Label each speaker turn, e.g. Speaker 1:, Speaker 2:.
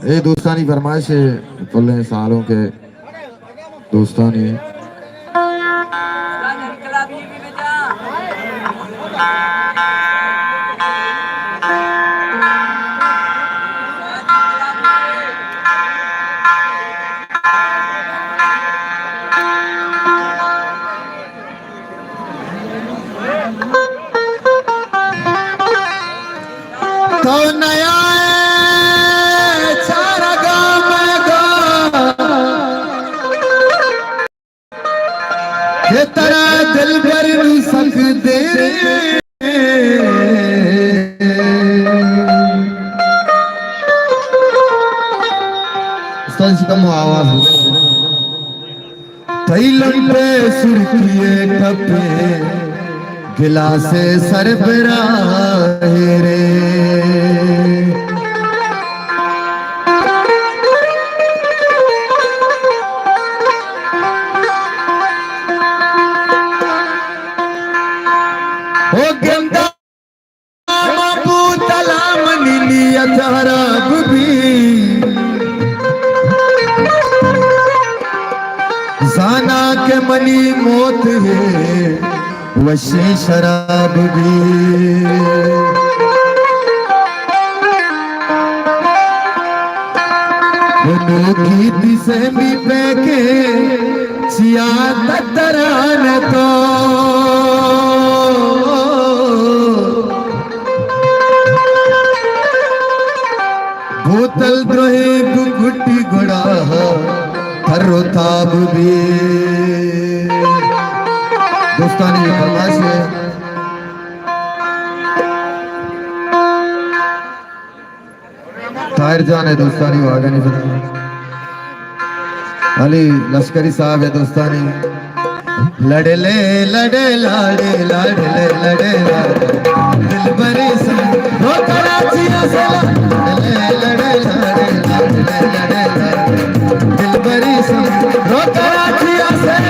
Speaker 1: ये दोस्तानी फरमाइश है पुल्ले सालों के दोस्तानी तो नया तेरा दिल भर नहीं सकते कम आवाज थैलन पे सुर्खिए ठपे गिलासे सरबरा रे शराब भी जाना के मनी मौत है वशे शराब भी की से भी पैके चिया तरान तो बोतल द्रोहे गुटी गुड़ा थरो ताब भी दोस्तानी फरमाइश है ताहिर जान है दोस्तानी वागा नहीं पता अली लश्करी साहब है दोस्तानी लड़े ले लड़े लाड़े लड़े ले लड़े दिल भरे से रो कराची से लड़े लड़े लड़े लड़े दिल भरे से रो कराची से